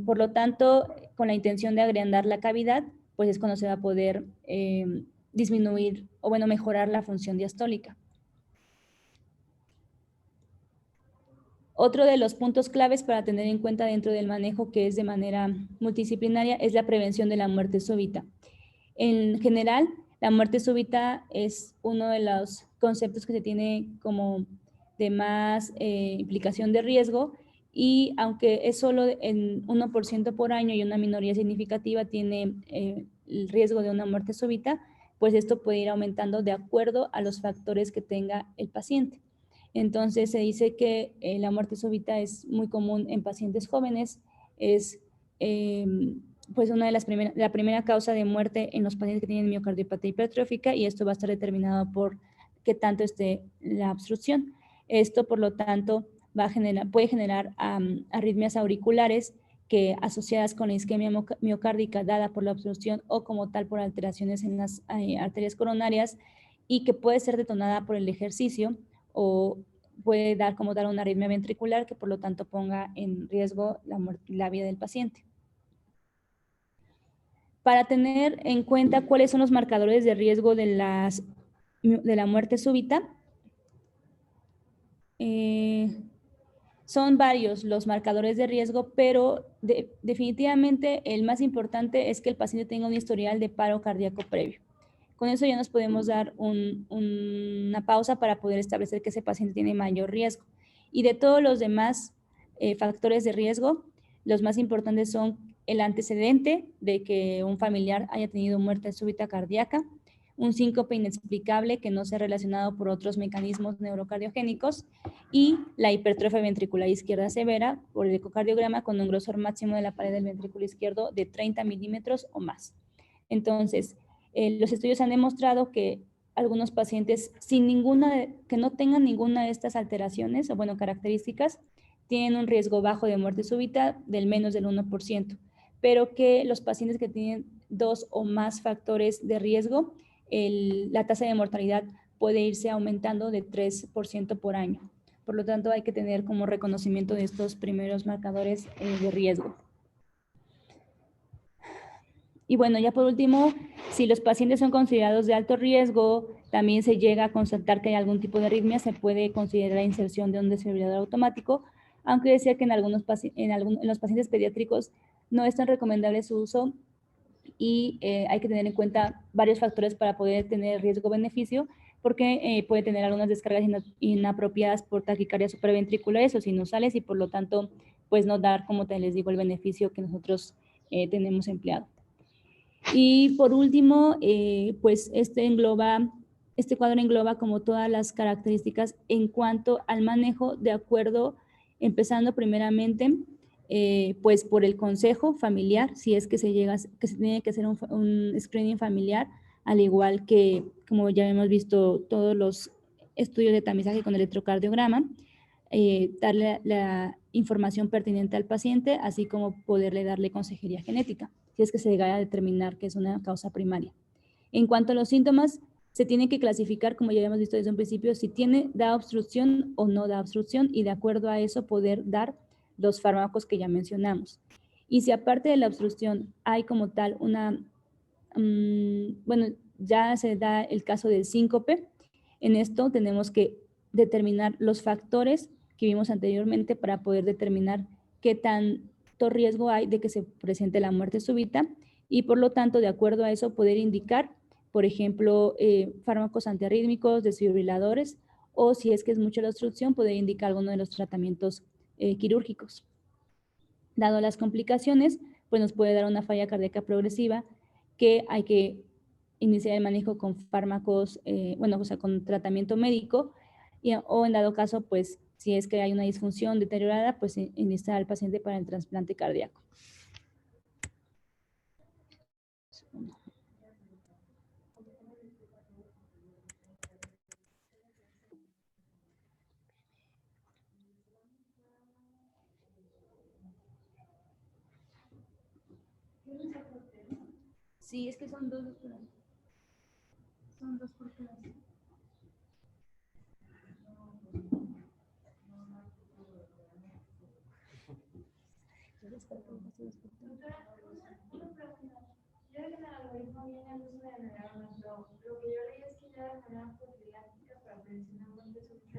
Por lo tanto, con la intención de agrandar la cavidad, pues es cuando se va a poder disminuir o bueno, mejorar la función diastólica. Otro de los puntos claves para tener en cuenta dentro del manejo que es de manera multidisciplinaria es la prevención de la muerte súbita. En general, la muerte súbita es uno de los conceptos que se tiene como de más implicación de riesgo y aunque es solo en 1% por año y una minoría significativa tiene el riesgo de una muerte súbita, pues esto puede ir aumentando de acuerdo a los factores que tenga el paciente. Entonces se dice que la muerte súbita es muy común en pacientes jóvenes, es pues una de la primera causa de muerte en los pacientes que tienen miocardiopatía hipertrófica y esto va a estar determinado por qué tanto esté la obstrucción. Esto, por lo tanto, puede generar arritmias auriculares que asociadas con la isquemia miocárdica dada por la obstrucción o como tal por alteraciones en las arterias coronarias y que puede ser detonada por el ejercicio o puede dar como tal una arritmia ventricular que por lo tanto ponga en riesgo la vida del paciente. Para tener en cuenta cuáles son los marcadores de riesgo de la muerte súbita, son varios los marcadores de riesgo, pero definitivamente el más importante es que el paciente tenga un historial de paro cardíaco previo. Con eso ya nos podemos dar una pausa para poder establecer que ese paciente tiene mayor riesgo. Y de todos los demás factores de riesgo, los más importantes son el antecedente de que un familiar haya tenido muerte súbita cardíaca, un síncope inexplicable que no sea relacionado por otros mecanismos neurocardiogénicos y la hipertrofia ventricular izquierda severa por el ecocardiograma con un grosor máximo de la pared del ventrículo izquierdo de 30 milímetros o más. Entonces, los estudios han demostrado que algunos pacientes que no tengan ninguna de estas alteraciones o bueno, características, tienen un riesgo bajo de muerte súbita del menos del 1%, pero que los pacientes que tienen 2 o más factores de riesgo, la tasa de mortalidad puede irse aumentando de 3% por año. Por lo tanto, hay que tener como reconocimiento de estos primeros marcadores de riesgo. Y bueno, ya por último, si los pacientes son considerados de alto riesgo, también se llega a constatar que hay algún tipo de arritmia, se puede considerar la inserción de un desfibrilador automático, aunque decía que en los pacientes pediátricos no es tan recomendable su uso y hay que tener en cuenta varios factores para poder tener riesgo-beneficio, porque puede tener algunas descargas inapropiadas por taquicardias supraventriculares o sinusales y por lo tanto, pues no dar, como te les digo, el beneficio que nosotros tenemos empleado. Y por último, pues este cuadro engloba como todas las características en cuanto al manejo de acuerdo, empezando primeramente pues por el consejo familiar, si es que se tiene que hacer un screening familiar, al igual que como ya hemos visto todos los estudios de tamizaje con electrocardiograma, darle la información pertinente al paciente, así como poderle darle consejería genética, si es que se llega a determinar que es una causa primaria. En cuanto a los síntomas, se tiene que clasificar, como ya habíamos visto desde un principio, si da obstrucción o no da obstrucción y de acuerdo a eso poder dar los fármacos que ya mencionamos. Y si aparte de la obstrucción hay como tal bueno, ya se da el caso del síncope, en esto tenemos que determinar los factores que vimos anteriormente para poder determinar qué tanto riesgo hay de que se presente la muerte súbita y por lo tanto, de acuerdo a eso, poder indicar, por ejemplo, fármacos antiarrítmicos, desfibriladores o si es que es mucha la obstrucción, poder indicar alguno de los tratamientos quirúrgicos. Dado las complicaciones, pues nos puede dar una falla cardíaca progresiva que hay que iniciar el manejo con fármacos, bueno, o sea, con tratamiento médico o en dado caso, pues si es que hay una disfunción deteriorada, pues iniciar al paciente para el trasplante cardíaco. Sí, es que son dos por clase. Son dos por clase. Yo creo que el algoritmo viene al uso de neuronas, lo que yo leí es que ya de manera